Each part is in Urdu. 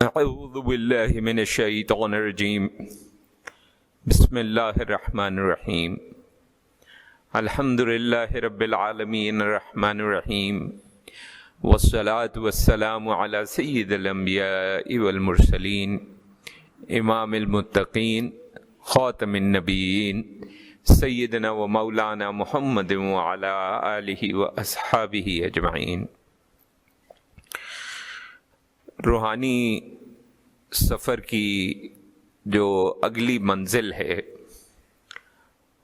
اعوذ باللہ من الشیطان الرجیم بسم اللہ الرحمن الرحیم الحمد للہ رب العالمین الرحمن الرحیم والصلاة والسلام علی سید الانبیاء والمرسلین امام المتقین خاتم النبیین سیدنا و مولانا محمد وعلی آلہ و اصحابہ اجمعین۔ روحانی سفر کی جو اگلی منزل ہے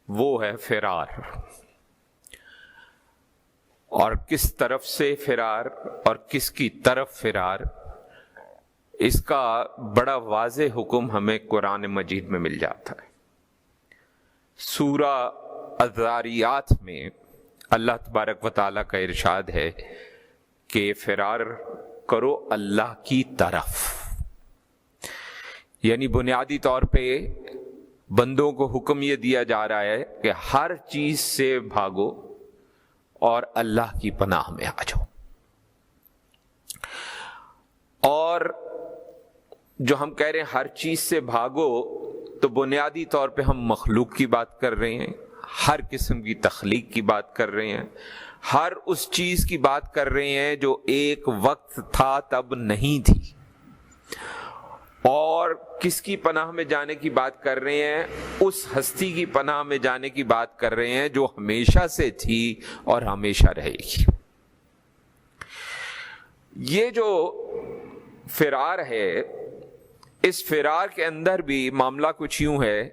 وہ ہے فرار، اور کس طرف سے فرار اور کس کی طرف فرار، اس کا بڑا واضح حکم ہمیں قرآن مجید میں مل جاتا ہے۔ سورہ الذاریات میں اللہ تبارک و تعالیٰ کا ارشاد ہے کہ فرار کرو اللہ کی طرف، یعنی بنیادی طور پہ بندوں کو حکم یہ دیا جا رہا ہے کہ ہر چیز سے بھاگو اور اللہ کی پناہ میں آ جاؤ۔ اور جو ہم کہہ رہے ہیں ہر چیز سے بھاگو، تو بنیادی طور پہ ہم مخلوق کی بات کر رہے ہیں، ہر قسم کی تخلیق کی بات کر رہے ہیں، ہر اس چیز کی بات کر رہے ہیں جو ایک وقت تھا تب نہیں تھی، اور کس کی پناہ میں جانے کی بات کر رہے ہیں؟ اس ہستی کی پناہ میں جانے کی بات کر رہے ہیں جو ہمیشہ سے تھی اور ہمیشہ رہے گی۔ یہ جو فرار ہے، اس فرار کے اندر بھی معاملہ کچھ یوں ہے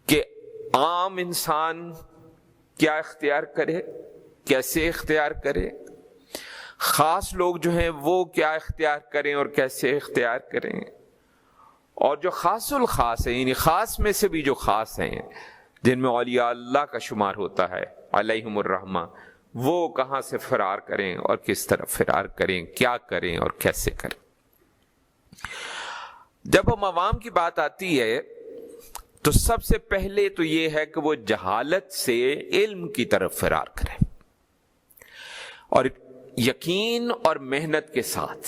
کہ عام انسان کیا اختیار کرے، کیسے اختیار کرے، خاص لوگ جو ہیں وہ کیا اختیار کریں اور کیسے اختیار کریں، اور جو خاص الخاص ہیں، یعنی خاص میں سے بھی جو خاص ہیں جن میں اولیاء اللہ کا شمار ہوتا ہے علیہم الرحمہ، وہ کہاں سے فرار کریں اور کس طرف فرار کریں، کیا کریں اور کیسے کریں۔ جب ہم عوام کی بات آتی ہے تو سب سے پہلے تو یہ ہے کہ وہ جہالت سے علم کی طرف فرار کریں، اور یقین اور محنت کے ساتھ،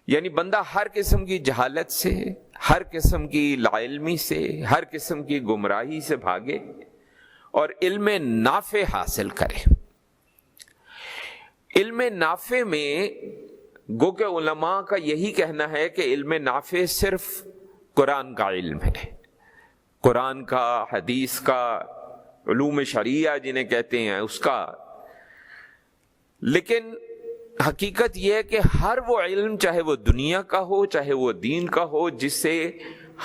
یعنی بندہ ہر قسم کی جہالت سے، ہر قسم کی لا علمی سے، ہر قسم کی گمراہی سے بھاگے اور علم نافع حاصل کرے۔ علم نافع میں گو کہ علماء کا یہی کہنا ہے کہ علم نافع صرف قرآن کا علم ہے، قرآن کا، حدیث کا، علوم شرعیہ جنہیں کہتے ہیں اس کا۔ لیکن حقیقت یہ ہے کہ ہر وہ علم، چاہے وہ دنیا کا ہو چاہے وہ دین کا ہو، جس سے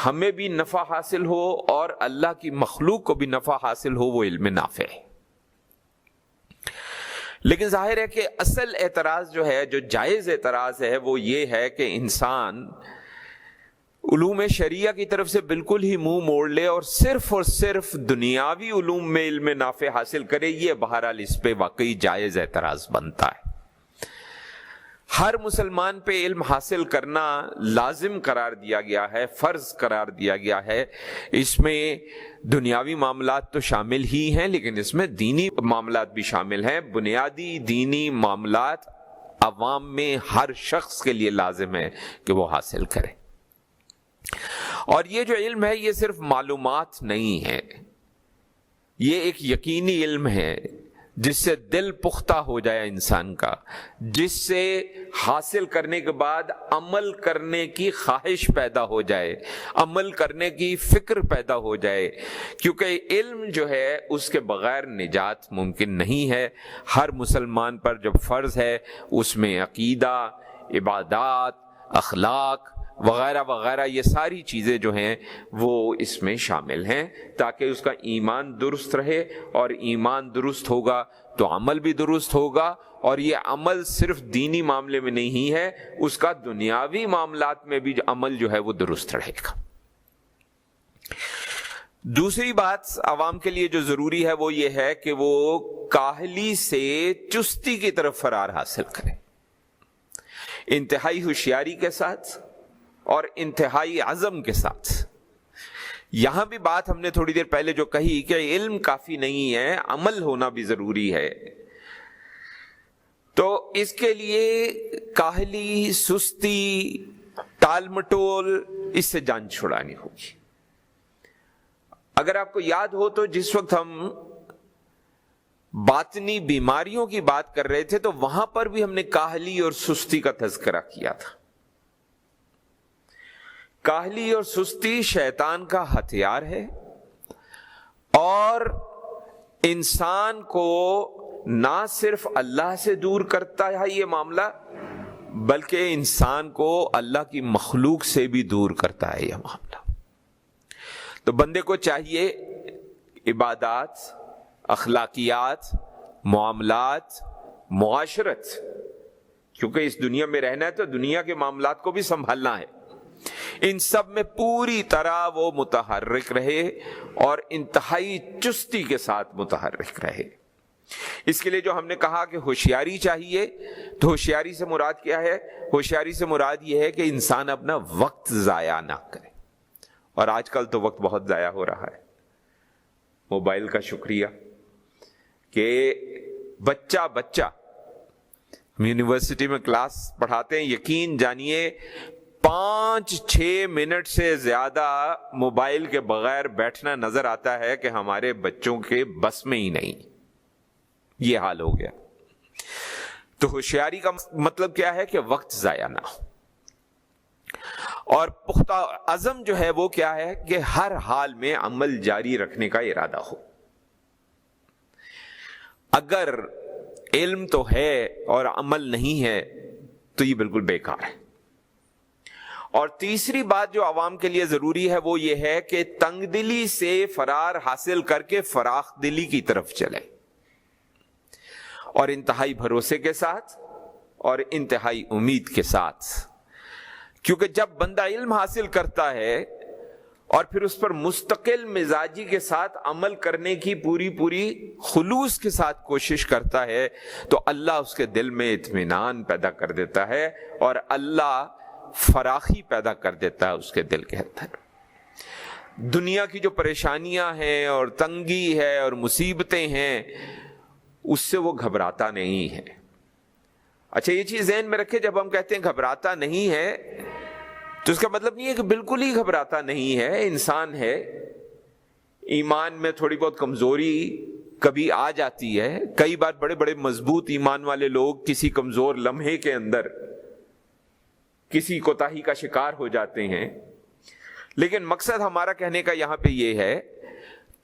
ہمیں بھی نفع حاصل ہو اور اللہ کی مخلوق کو بھی نفع حاصل ہو، وہ علم نافع ہے۔ لیکن ظاہر ہے کہ اصل اعتراض جو ہے، جو جائز اعتراض ہے، وہ یہ ہے کہ انسان علوم شریعہ کی طرف سے بالکل ہی منہ موڑ لے اور صرف دنیاوی علوم میں علم نافع حاصل کرے۔ یہ بہرحال اس پہ واقعی جائز اعتراض بنتا ہے۔ ہر مسلمان پہ علم حاصل کرنا لازم قرار دیا گیا ہے، فرض قرار دیا گیا ہے۔ اس میں دنیاوی معاملات تو شامل ہی ہیں، لیکن اس میں دینی معاملات بھی شامل ہیں۔ بنیادی دینی معاملات عوام میں ہر شخص کے لیے لازم ہے کہ وہ حاصل کرے۔ اور یہ جو علم ہے، یہ صرف معلومات نہیں ہے، یہ ایک یقینی علم ہے جس سے دل پختہ ہو جائے انسان کا، جس سے حاصل کرنے کے بعد عمل کرنے کی خواہش پیدا ہو جائے، عمل کرنے کی فکر پیدا ہو جائے، کیونکہ علم جو ہے اس کے بغیر نجات ممکن نہیں ہے۔ ہر مسلمان پر جب فرض ہے، اس میں عقیدہ، عبادات، اخلاق وغیرہ وغیرہ، یہ ساری چیزیں جو ہیں وہ اس میں شامل ہیں، تاکہ اس کا ایمان درست رہے، اور ایمان درست ہوگا تو عمل بھی درست ہوگا، اور یہ عمل صرف دینی معاملے میں نہیں ہے، اس کا دنیاوی معاملات میں بھی عمل جو ہے وہ درست رہے گا۔ دوسری بات عوام کے لیے جو ضروری ہے وہ یہ ہے کہ وہ کاہلی سے چستی کی طرف فرار حاصل کریں، انتہائی ہوشیاری کے ساتھ اور انتہائی عزم کے ساتھ۔ یہاں بھی بات ہم نے تھوڑی دیر پہلے جو کہی کہ علم کافی نہیں ہے، عمل ہونا بھی ضروری ہے۔ تو اس کے لیے کاہلی، سستی، ٹال مٹول، اس سے جان چھڑانی ہوگی۔ اگر آپ کو یاد ہو تو جس وقت ہم باطنی بیماریوں کی بات کر رہے تھے تو وہاں پر بھی ہم نے کاہلی اور سستی کا تذکرہ کیا تھا۔ کاہلی اور سستی شیطان کا ہتھیار ہے، اور انسان کو نہ صرف اللہ سے دور کرتا ہے یہ معاملہ، بلکہ انسان کو اللہ کی مخلوق سے بھی دور کرتا ہے یہ معاملہ۔ تو بندے کو چاہیے عبادات، اخلاقیات، معاملات، معاشرت، کیونکہ اس دنیا میں رہنا ہے تو دنیا کے معاملات کو بھی سنبھالنا ہے، ان سب میں پوری طرح وہ متحرک رہے اور انتہائی چستی کے ساتھ متحرک رہے۔ اس کے لیے جو ہم نے کہا کہ ہوشیاری چاہیے، تو ہوشیاری سے مراد کیا ہے؟ ہوشیاری سے مراد یہ ہے کہ انسان اپنا وقت ضائع نہ کرے، اور آج کل تو وقت بہت ضائع ہو رہا ہے۔ موبائل کا شکریہ کہ بچہ ہم یونیورسٹی میں کلاس پڑھاتے ہیں، یقین جانیے 5-6 منٹ سے زیادہ موبائل کے بغیر بیٹھنا نظر آتا ہے کہ ہمارے بچوں کے بس میں ہی نہیں، یہ حال ہو گیا۔ تو ہوشیاری کا مطلب کیا ہے؟ کہ وقت ضائع نہ ہو، اور پختہ عزم جو ہے وہ کیا ہے؟ کہ ہر حال میں عمل جاری رکھنے کا ارادہ ہو۔ اگر علم تو ہے اور عمل نہیں ہے تو یہ بالکل بیکار ہے۔ اور تیسری بات جو عوام کے لیے ضروری ہے وہ یہ ہے کہ تنگ دلی سے فرار حاصل کر کے فراخ دلی کی طرف چلے، اور انتہائی بھروسے کے ساتھ اور انتہائی امید کے ساتھ، کیونکہ جب بندہ علم حاصل کرتا ہے اور پھر اس پر مستقل مزاجی کے ساتھ عمل کرنے کی پوری خلوص کے ساتھ کوشش کرتا ہے تو اللہ اس کے دل میں اطمینان پیدا کر دیتا ہے، اور اللہ فراخی پیدا کر دیتا ہے اس کے دل کے اندر۔ دنیا کی جو پریشانیاں ہیں اور تنگی ہے اور مصیبتیں ہیں، اس سے وہ گھبراتا نہیں ہے۔ اچھا، یہ چیز ذہن میں رکھے، جب ہم کہتے ہیں گھبراتا نہیں ہے تو اس کا مطلب نہیں ہے کہ بالکل ہی گھبراتا نہیں ہے، انسان ہے، ایمان میں تھوڑی بہت کمزوری کبھی آ جاتی ہے۔ کئی بار بڑے بڑے مضبوط ایمان والے لوگ کسی کمزور لمحے کے اندر کسی کوتاہی کا شکار ہو جاتے ہیں، لیکن مقصد ہمارا کہنے کا یہاں پہ یہ ہے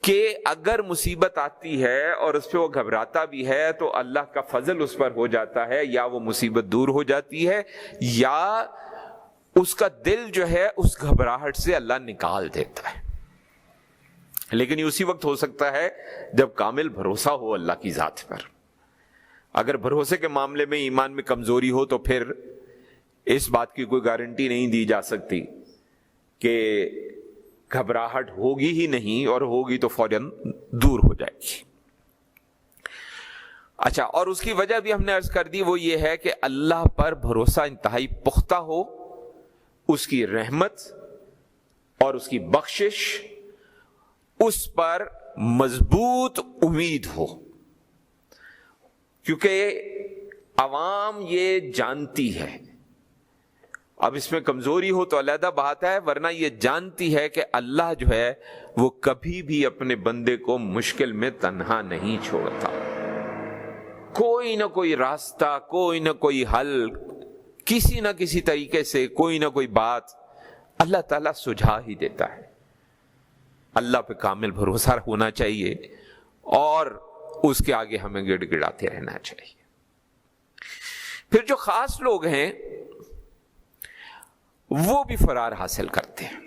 کہ اگر مصیبت آتی ہے اور اس پہ وہ گھبراتا بھی ہے تو اللہ کا فضل اس پر ہو جاتا ہے، یا وہ مصیبت دور ہو جاتی ہے، یا اس کا دل جو ہے اس گھبراہٹ سے اللہ نکال دیتا ہے۔ لیکن یہ اسی وقت ہو سکتا ہے جب کامل بھروسہ ہو اللہ کی ذات پر۔ اگر بھروسے کے معاملے میں ایمان میں کمزوری ہو تو پھر اس بات کی کوئی گارنٹی نہیں دی جا سکتی کہ گھبراہٹ ہوگی ہی نہیں، اور ہوگی تو فوراً دور ہو جائے گی۔ اچھا، اور اس کی وجہ بھی ہم نے عرض کر دی، وہ یہ ہے کہ اللہ پر بھروسہ انتہائی پختہ ہو، اس کی رحمت اور اس کی بخشش، اس پر مضبوط امید ہو، کیونکہ عوام یہ جانتی ہے، اب اس میں کمزوری ہو تو علیحدہ بات ہے، ورنہ یہ جانتی ہے کہ اللہ جو ہے وہ کبھی بھی اپنے بندے کو مشکل میں تنہا نہیں چھوڑتا۔ کوئی نہ کوئی راستہ، کوئی نہ کوئی حل، کسی نہ کسی طریقے سے کوئی نہ کوئی بات اللہ تعالیٰ سجھا ہی دیتا ہے۔ اللہ پہ کامل بھروسہ ہونا چاہیے، اور اس کے آگے ہمیں گڑ گڑاتے رہنا چاہیے۔ پھر جو خاص لوگ ہیں وہ بھی فرار حاصل کرتے ہیں۔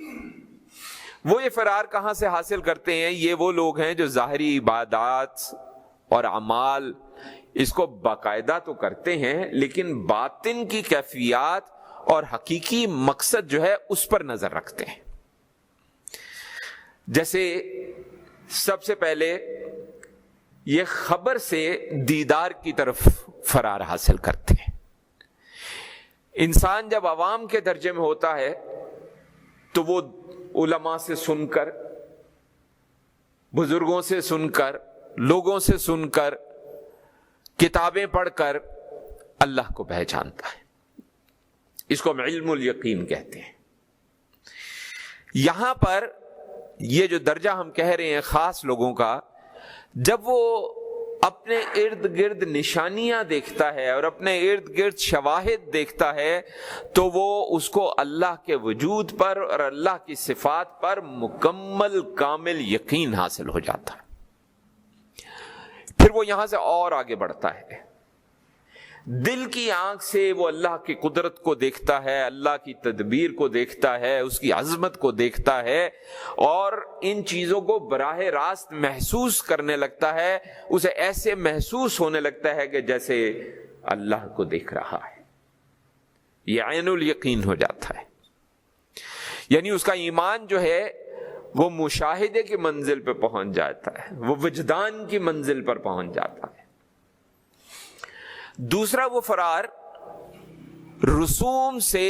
وہ یہ فرار کہاں سے حاصل کرتے ہیں؟ یہ وہ لوگ ہیں جو ظاہری عبادات اور اعمال اس کو باقاعدہ تو کرتے ہیں، لیکن باطن کی کیفیات اور حقیقی مقصد جو ہے اس پر نظر رکھتے ہیں۔ جیسے سب سے پہلے یہ خبر سے دیدار کی طرف فرار حاصل کرتے ہیں۔ انسان جب عوام کے درجے میں ہوتا ہے تو وہ علماء سے سن کر، بزرگوں سے سن کر، لوگوں سے سن کر، کتابیں پڑھ کر اللہ کو پہچانتا ہے. اس کو ہم علم الیقین کہتے ہیں. یہاں پر یہ جو درجہ ہم کہہ رہے ہیں خاص لوگوں کا، جب وہ اپنے ارد گرد نشانیاں دیکھتا ہے اور اپنے ارد گرد شواہد دیکھتا ہے تو وہ اس کو اللہ کے وجود پر اور اللہ کی صفات پر مکمل کامل یقین حاصل ہو جاتا ہے. پھر وہ یہاں سے اور آگے بڑھتا ہے. دل کی آنکھ سے وہ اللہ کی قدرت کو دیکھتا ہے، اللہ کی تدبیر کو دیکھتا ہے، اس کی عظمت کو دیکھتا ہے اور ان چیزوں کو براہ راست محسوس کرنے لگتا ہے. اسے ایسے محسوس ہونے لگتا ہے کہ جیسے اللہ کو دیکھ رہا ہے. یہ عین الیقین ہو جاتا ہے. یعنی اس کا ایمان جو ہے وہ مشاہدے کی منزل پہ پہنچ جاتا ہے، وہ وجدان کی منزل پر پہنچ جاتا ہے. دوسرا وہ فرار رسوم سے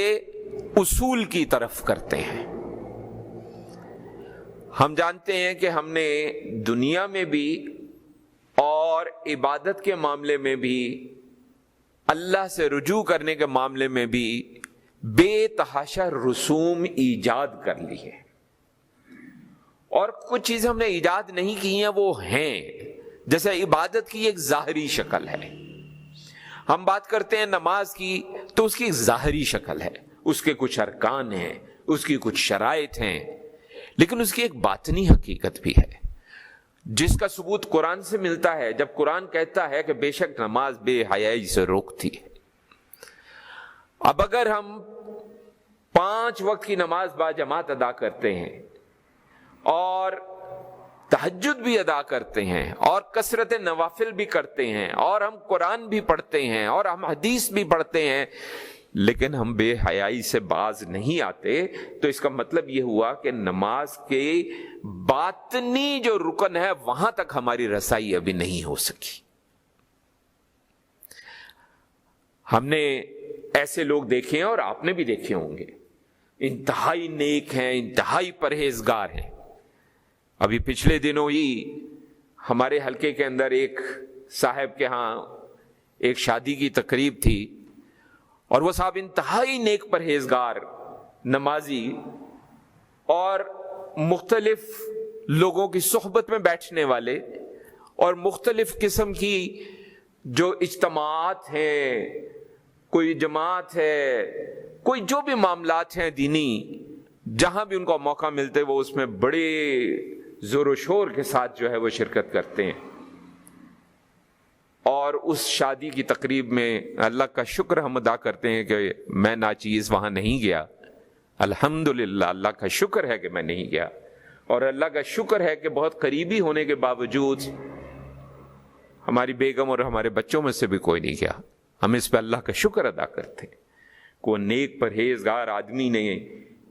اصول کی طرف کرتے ہیں. ہم جانتے ہیں کہ ہم نے دنیا میں بھی اور عبادت کے معاملے میں بھی، اللہ سے رجوع کرنے کے معاملے میں بھی بے تحاشا رسوم ایجاد کر لی ہے. اور کچھ چیزیں ہم نے ایجاد نہیں کی ہیں، وہ ہیں. جیسے عبادت کی ایک ظاہری شکل ہے. ہم بات کرتے ہیں نماز کی تو اس کی ایک ظاہری شکل ہے، اس کے کچھ ارکان ہیں، اس کی کچھ شرائط ہیں، لیکن اس کی ایک باطنی حقیقت بھی ہے جس کا ثبوت قرآن سے ملتا ہے. جب قرآن کہتا ہے کہ بے شک نماز بے حیائی سے روکتی ہے. اب اگر ہم 5 وقت کی نماز با جماعت ادا کرتے ہیں اور تہجد بھی ادا کرتے ہیں اور کثرت نوافل بھی کرتے ہیں اور ہم قرآن بھی پڑھتے ہیں اور ہم حدیث بھی پڑھتے ہیں، لیکن ہم بے حیائی سے باز نہیں آتے، تو اس کا مطلب یہ ہوا کہ نماز کے باطنی جو رکن ہے وہاں تک ہماری رسائی ابھی نہیں ہو سکی. ہم نے ایسے لوگ دیکھے ہیں اور آپ نے بھی دیکھے ہوں گے، انتہائی نیک ہیں، انتہائی پرہیزگار ہیں. ابھی پچھلے دنوں ہی ہمارے حلقے کے اندر ایک صاحب کے ہاں ایک شادی کی تقریب تھی اور وہ صاحب انتہائی نیک پرہیزگار، نمازی اور مختلف لوگوں کی صحبت میں بیٹھنے والے اور مختلف قسم کی جو اجتماعات ہیں، کوئی جماعت ہے، کوئی جو بھی معاملات ہیں دینی، جہاں بھی ان کو موقع ملتے وہ اس میں بڑے زور و شور کے ساتھ جو ہے وہ شرکت کرتے ہیں. اور اس شادی کی تقریب میں اللہ کا شکر ہم ادا کرتے ہیں کہ میں ناچیز وہاں نہیں گیا. الحمدللہ اللہ کا شکر ہے کہ میں نہیں گیا، اور اللہ کا شکر ہے کہ بہت قریبی ہونے کے باوجود ہماری بیگم اور ہمارے بچوں میں سے بھی کوئی نہیں گیا. ہم اس پہ اللہ کا شکر ادا کرتے ہیں. کوئی نیک پرہیزگار آدمی نے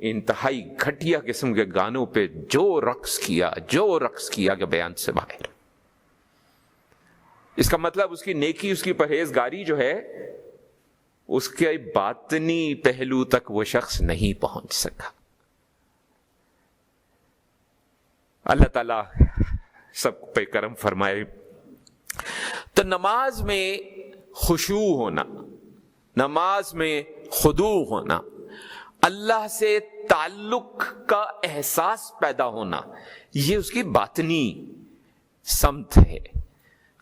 انتہائی گھٹیا قسم کے گانوں پہ جو رقص کیا کہ بیان سے باہر. اس کا مطلب اس کی نیکی، اس کی پرہیزگاری جو ہے اس کے باطنی پہلو تک وہ شخص نہیں پہنچ سکا. اللہ تعالیٰ سب پہ کرم فرمائے. تو نماز میں خشوع ہونا، نماز میں خضوع ہونا، اللہ سے تعلق کا احساس پیدا ہونا، یہ اس کی باطنی سمت ہے.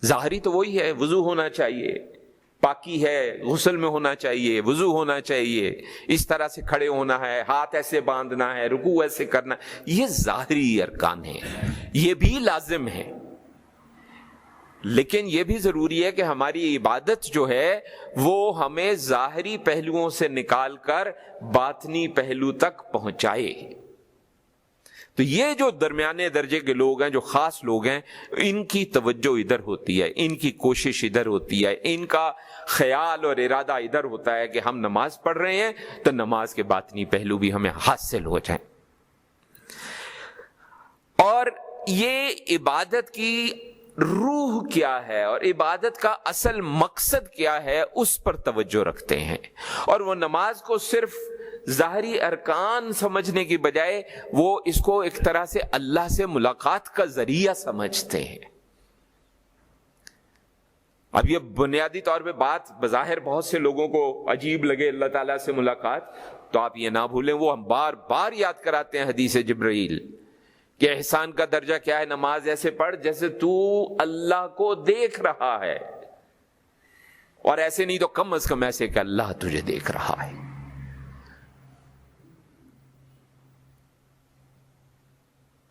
ظاہری تو وہی ہے، وضو ہونا چاہیے، پاکی ہے، غسل میں ہونا چاہیے، وضو ہونا چاہیے، اس طرح سے کھڑے ہونا ہے، ہاتھ ایسے باندھنا ہے، رکوع ایسے کرنا، یہ ظاہری ارکان ہیں، یہ بھی لازم ہے. لیکن یہ بھی ضروری ہے کہ ہماری عبادت جو ہے وہ ہمیں ظاہری پہلوؤں سے نکال کر باطنی پہلو تک پہنچائے. تو یہ جو درمیانے درجے کے لوگ ہیں، جو خاص لوگ ہیں، ان کی توجہ ادھر ہوتی ہے، ان کی کوشش ادھر ہوتی ہے، ان کا خیال اور ارادہ ادھر ہوتا ہے کہ ہم نماز پڑھ رہے ہیں تو نماز کے باطنی پہلو بھی ہمیں حاصل ہو جائیں. اور یہ عبادت کی روح کیا ہے اور عبادت کا اصل مقصد کیا ہے اس پر توجہ رکھتے ہیں. اور وہ نماز کو صرف ظاہری ارکان سمجھنے کی بجائے وہ اس کو ایک طرح سے اللہ سے ملاقات کا ذریعہ سمجھتے ہیں. اب یہ بنیادی طور پہ بات بظاہر بہت سے لوگوں کو عجیب لگے اللہ تعالیٰ سے ملاقات، تو آپ یہ نہ بھولیں، وہ ہم بار بار یاد کراتے ہیں حدیث جبرائیل کہ احسان کا درجہ کیا ہے، نماز ایسے پڑھ جیسے تو اللہ کو دیکھ رہا ہے، اور ایسے نہیں تو کم از کم ایسے کہ اللہ تجھے دیکھ رہا ہے۔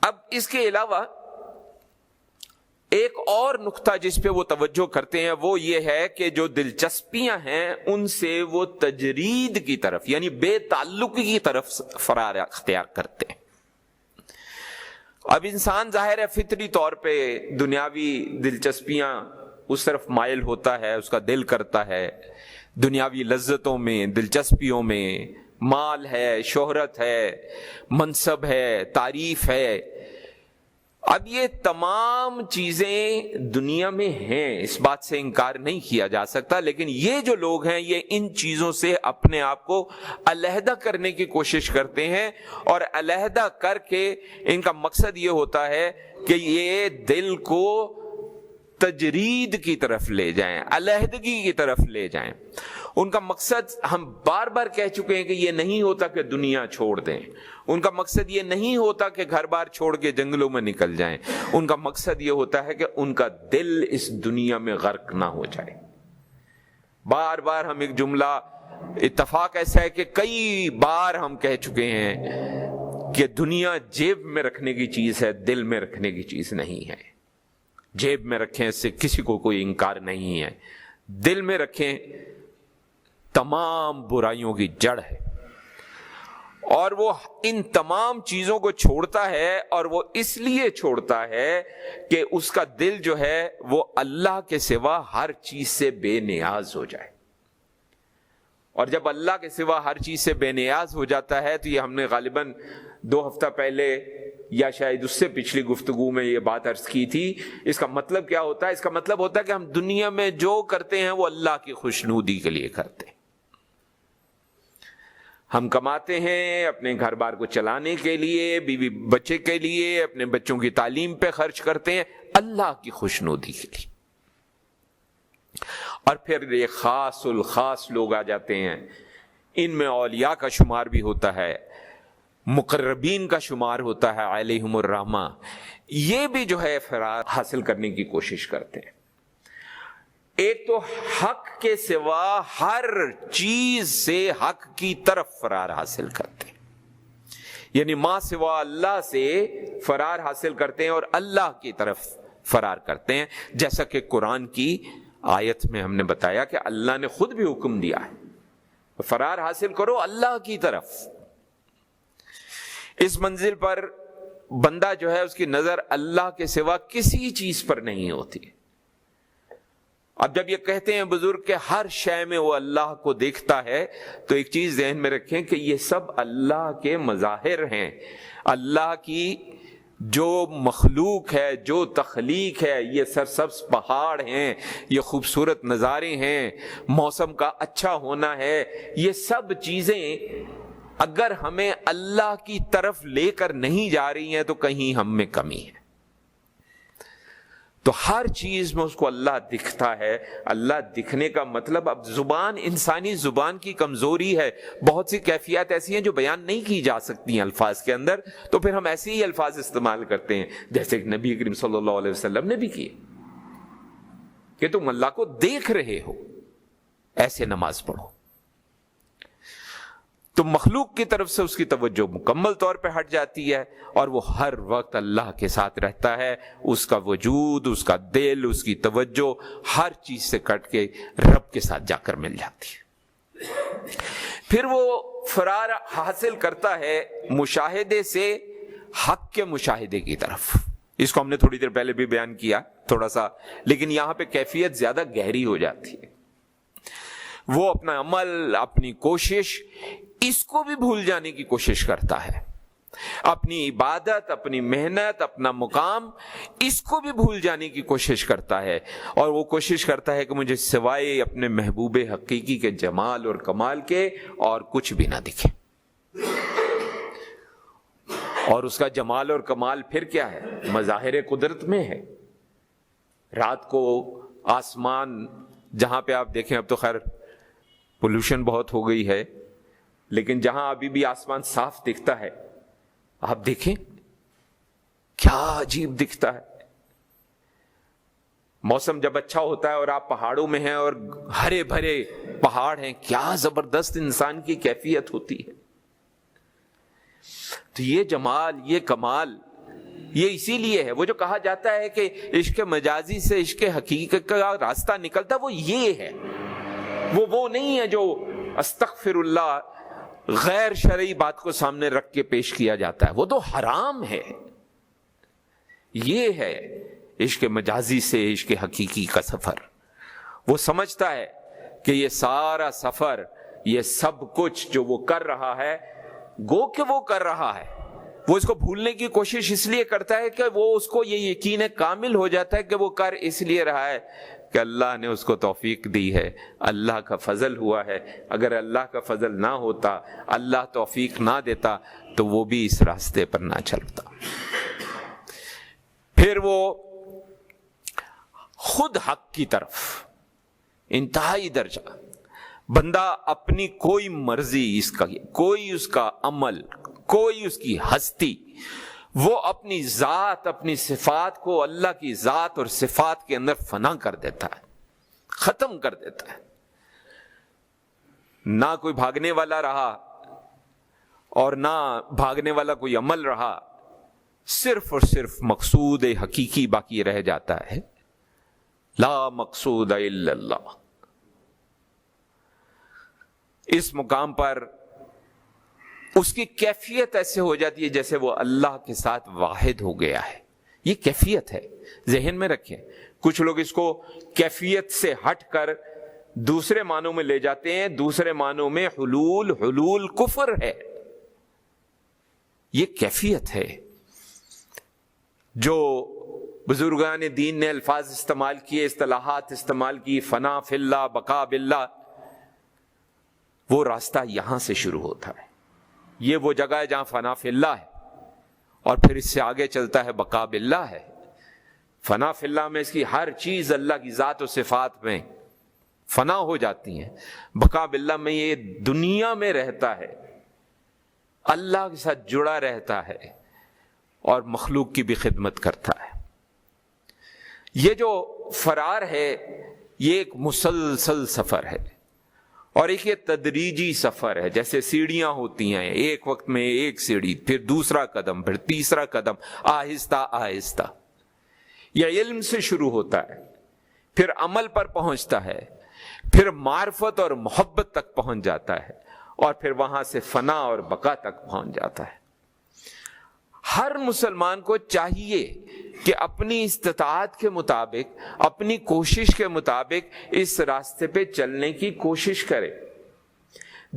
اب اس کے علاوہ ایک اور نقطہ جس پہ وہ توجہ کرتے ہیں وہ یہ ہے کہ جو دلچسپیاں ہیں ان سے وہ تجرید کی طرف یعنی بے تعلقی کی طرف فرار اختیار کرتے ہیں۔ اب انسان ظاہر ہے فطری طور پہ دنیاوی دلچسپیاں اس طرف مائل ہوتا ہے، اس کا دل کرتا ہے دنیاوی لذتوں میں، دلچسپیوں میں، مال ہے، شہرت ہے، منصب ہے، تعریف ہے۔ اب یہ تمام چیزیں دنیا میں ہیں، اس بات سے انکار نہیں کیا جا سکتا، لیکن یہ جو لوگ ہیں یہ ان چیزوں سے اپنے آپ کو علیحدہ کرنے کی کوشش کرتے ہیں، اور علیحدہ کر کے ان کا مقصد یہ ہوتا ہے کہ یہ دل کو تجرید کی طرف لے جائیں، علیحدگی کی طرف لے جائیں۔ ان کا مقصد ہم بار بار کہہ چکے ہیں کہ یہ نہیں ہوتا کہ دنیا چھوڑ دیں، ان کا مقصد یہ نہیں ہوتا کہ گھر بار چھوڑ کے جنگلوں میں نکل جائیں، ان کا مقصد یہ ہوتا ہے کہ ان کا دل اس دنیا میں غرق نہ ہو جائے۔ بار بار ہم ایک جملہ اتفاق ایسا ہے کہ کئی بار ہم کہہ چکے ہیں کہ دنیا جیب میں رکھنے کی چیز ہے، دل میں رکھنے کی چیز نہیں ہے۔ جیب میں رکھیں اس سے کسی کو کوئی انکار نہیں ہے، دل میں رکھیں تمام برائیوں کی جڑ ہے، اور وہ ان تمام چیزوں کو چھوڑتا ہے، اور وہ اس لیے چھوڑتا ہے کہ اس کا دل جو ہے وہ اللہ کے سوا ہر چیز سے بے نیاز ہو جائے۔ اور جب اللہ کے سوا ہر چیز سے بے نیاز ہو جاتا ہے تو یہ ہم نے غالباً 2 ہفتہ پہلے یا شاید اس سے پچھلی گفتگو میں یہ بات عرض کی تھی، اس کا مطلب کیا ہوتا ہے؟ اس کا مطلب ہوتا ہے کہ ہم دنیا میں جو کرتے ہیں وہ اللہ کی خوشنودی کے لیے کرتے ہیں۔ ہم کماتے ہیں اپنے گھر بار کو چلانے کے لیے، بیوی بچے کے لیے، اپنے بچوں کی تعلیم پہ خرچ کرتے ہیں اللہ کی خوشنودی کے لیے۔ اور پھر یہ خاص الخاص لوگ آ جاتے ہیں، ان میں اولیاء کا شمار بھی ہوتا ہے، مقربین کا شمار ہوتا ہے علیہم الرحمہ، یہ بھی جو ہے فرار حاصل کرنے کی کوشش کرتے ہیں۔ ایک تو حق کے سوا ہر چیز سے حق کی طرف فرار حاصل کرتے ہیں، یعنی ما سوا اللہ سے فرار حاصل کرتے ہیں اور اللہ کی طرف فرار کرتے ہیں، جیسا کہ قرآن کی آیت میں ہم نے بتایا کہ اللہ نے خود بھی حکم دیا ہے فرار حاصل کرو اللہ کی طرف۔ اس منزل پر بندہ جو ہے اس کی نظر اللہ کے سوا کسی چیز پر نہیں ہوتی۔ اب جب یہ کہتے ہیں بزرگ کہ ہر شے میں وہ اللہ کو دیکھتا ہے، تو ایک چیز ذہن میں رکھیں کہ یہ سب اللہ کے مظاہر ہیں، اللہ کی جو مخلوق ہے، جو تخلیق ہے، یہ سرسبز پہاڑ ہیں، یہ خوبصورت نظارے ہیں، موسم کا اچھا ہونا ہے، یہ سب چیزیں اگر ہمیں اللہ کی طرف لے کر نہیں جا رہی ہیں تو کہیں ہم میں کمی ہے۔ تو ہر چیز میں اس کو اللہ دکھتا ہے۔ اللہ دکھنے کا مطلب، اب زبان، انسانی زبان کی کمزوری ہے، بہت سی کیفیات ایسی ہیں جو بیان نہیں کی جا سکتی ہیں الفاظ کے اندر، تو پھر ہم ایسے ہی الفاظ استعمال کرتے ہیں جیسے کہ نبی کریم صلی اللہ علیہ وسلم نے بھی کیے کہ تم اللہ کو دیکھ رہے ہو، ایسے نماز پڑھو۔ تو مخلوق کی طرف سے اس کی توجہ مکمل طور پہ ہٹ جاتی ہے، اور وہ ہر وقت اللہ کے ساتھ رہتا ہے، اس کا وجود، اس کا دل، اس کی توجہ ہر چیز سے کٹ کے رب کے ساتھ جا کر مل جاتی ہے۔ پھر وہ فرار حاصل کرتا ہے مشاہدے سے حق کے مشاہدے کی طرف۔ اس کو ہم نے تھوڑی دیر پہلے بھی بیان کیا تھوڑا سا، لیکن یہاں پہ کیفیت زیادہ گہری ہو جاتی ہے۔ وہ اپنا عمل، اپنی کوشش، اس کو بھی بھول جانے کی کوشش کرتا ہے، اپنی عبادت، اپنی محنت، اپنا مقام، اس کو بھی بھول جانے کی کوشش کرتا ہے، اور وہ کوشش کرتا ہے کہ مجھے سوائے اپنے محبوب حقیقی کے جمال اور کمال کے اور کچھ بھی نہ دکھے۔ اور اس کا جمال اور کمال پھر کیا ہے؟ مظاہر قدرت میں ہے۔ رات کو آسمان جہاں پہ آپ دیکھیں، اب تو خیر پولوشن بہت ہو گئی ہے، لیکن جہاں ابھی بھی آسمان صاف دکھتا ہے، آپ دیکھیں کیا عجیب دکھتا ہے۔ موسم جب اچھا ہوتا ہے اور آپ پہاڑوں میں ہیں اور ہرے بھرے پہاڑ ہیں، کیا زبردست انسان کی کیفیت ہوتی ہے۔ تو یہ جمال، یہ کمال، یہ اسی لیے ہے، وہ جو کہا جاتا ہے کہ عشق مجازی سے عشق حقیقت کا راستہ نکلتا، وہ یہ ہے، وہ نہیں ہے جو استغفر اللہ غیر شرعی بات کو سامنے رکھ کے پیش کیا جاتا ہے، وہ تو حرام ہے۔ یہ ہے عشق مجازی سے عشق حقیقی کا سفر۔ وہ سمجھتا ہے کہ یہ سارا سفر، یہ سب کچھ جو وہ کر رہا ہے، گو کہ وہ کر رہا ہے، وہ اس کو بھولنے کی کوشش اس لیے کرتا ہے کہ وہ اس کو یہ یقین کامل ہو جاتا ہے کہ وہ کر اس لیے رہا ہے کہ اللہ نے اس کو توفیق دی ہے، اللہ کا فضل ہوا ہے۔ اگر اللہ کا فضل نہ ہوتا، اللہ توفیق نہ دیتا، تو وہ بھی اس راستے پر نہ چلتا۔ پھر وہ خود حق کی طرف انتہائی درجہ، بندہ اپنی کوئی مرضی، کوئی اس کا عمل، کوئی اس کی ہستی، وہ اپنی ذات، اپنی صفات کو اللہ کی ذات اور صفات کے اندر فنا کر دیتا ہے، ختم کر دیتا ہے۔ نہ کوئی بھاگنے والا رہا اور نہ بھاگنے والا کوئی عمل رہا، صرف اور صرف مقصود حقیقی باقی رہ جاتا ہے، لا مقصود الا اللہ۔ اس مقام پر اس کی کیفیت ایسے ہو جاتی ہے جیسے وہ اللہ کے ساتھ واحد ہو گیا ہے۔ یہ کیفیت ہے، ذہن میں رکھیں۔ کچھ لوگ اس کو کیفیت سے ہٹ کر دوسرے معنوں میں لے جاتے ہیں، دوسرے معنوں میں حلول کفر ہے۔ یہ کیفیت ہے جو بزرگان دین نے الفاظ استعمال کیے، اصطلاحات استعمال کی، فنا فی اللہ، بقا باللہ، وہ راستہ یہاں سے شروع ہوتا ہے۔ یہ وہ جگہ ہے جہاں فنا فی اللہ ہے، اور پھر اس سے آگے چلتا ہے بقا باللہ ہے۔ فنا فی اللہ میں اس کی ہر چیز اللہ کی ذات و صفات میں فنا ہو جاتی ہیں۔ بقا باللہ میں یہ دنیا میں رہتا ہے، اللہ کے ساتھ جڑا رہتا ہے اور مخلوق کی بھی خدمت کرتا ہے۔ یہ جو فرار ہے، یہ ایک مسلسل سفر ہے، اور ایک یہ تدریجی سفر ہے، جیسے سیڑھیاں ہوتی ہیں، ایک وقت میں ایک سیڑھی، پھر دوسرا قدم، پھر تیسرا قدم، آہستہ آہستہ۔ یہ علم سے شروع ہوتا ہے، پھر عمل پر پہنچتا ہے، پھر معرفت اور محبت تک پہنچ جاتا ہے، اور پھر وہاں سے فنا اور بقا تک پہنچ جاتا ہے۔ ہر مسلمان کو چاہیے کہ اپنی استطاعت کے مطابق، اپنی کوشش کے مطابق اس راستے پہ چلنے کی کوشش کرے۔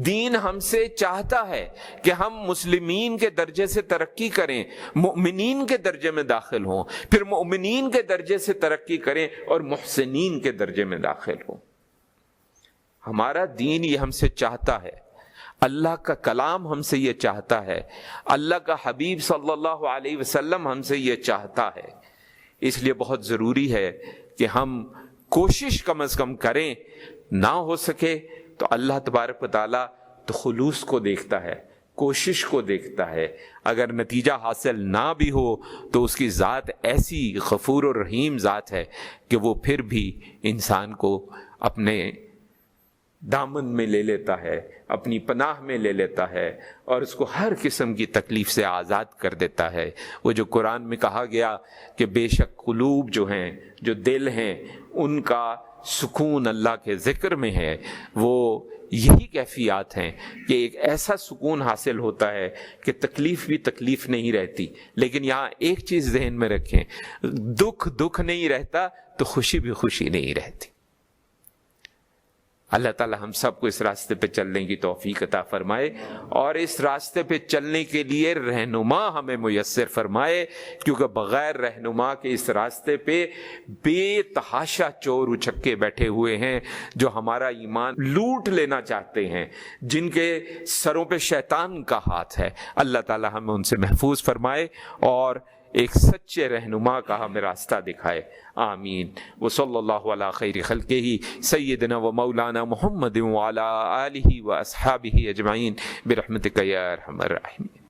دین ہم سے چاہتا ہے کہ ہم مسلمین کے درجے سے ترقی کریں، مؤمنین کے درجے میں داخل ہوں، پھر مؤمنین کے درجے سے ترقی کریں اور محسنین کے درجے میں داخل ہوں۔ ہمارا دین یہ ہم سے چاہتا ہے، اللہ کا کلام ہم سے یہ چاہتا ہے، اللہ کا حبیب صلی اللہ علیہ وسلم ہم سے یہ چاہتا ہے۔ اس لیے بہت ضروری ہے کہ ہم کوشش کم از کم کریں، نہ ہو سکے تو اللہ تبارک و تعالیٰ تو خلوص کو دیکھتا ہے، کوشش کو دیکھتا ہے۔ اگر نتیجہ حاصل نہ بھی ہو تو اس کی ذات ایسی غفور و رحیم ذات ہے کہ وہ پھر بھی انسان کو اپنے دامن میں لے لیتا ہے، اپنی پناہ میں لے لیتا ہے، اور اس کو ہر قسم کی تکلیف سے آزاد کر دیتا ہے۔ وہ جو قرآن میں کہا گیا کہ بے شک قلوب جو ہیں، جو دل ہیں، ان کا سکون اللہ کے ذکر میں ہے، وہ یہی کیفیات ہیں کہ ایک ایسا سکون حاصل ہوتا ہے کہ تکلیف بھی تکلیف نہیں رہتی۔ لیکن یہاں ایک چیز ذہن میں رکھیں، دکھ نہیں رہتا تو خوشی بھی خوشی نہیں رہتی۔ اللہ تعالی ہم سب کو اس راستے پہ چلنے کی توفیق عطا فرمائے، اور اس راستے پہ چلنے کے لیے رہنما ہمیں میسر فرمائے، کیونکہ بغیر رہنما کے اس راستے پہ بے تحاشا چور اچھکے بیٹھے ہوئے ہیں جو ہمارا ایمان لوٹ لینا چاہتے ہیں، جن کے سروں پہ شیطان کا ہاتھ ہے۔ اللہ تعالی ہمیں ان سے محفوظ فرمائے اور ایک سچے رہنما کا ہمیں راستہ دکھائے، آمین۔ وصلی اللہ علی خیر خلقہ سیدنا و مولانا محمد وعلی آلہ و اصحابہ اجمعین برحمتک یا ارحم الراحمین۔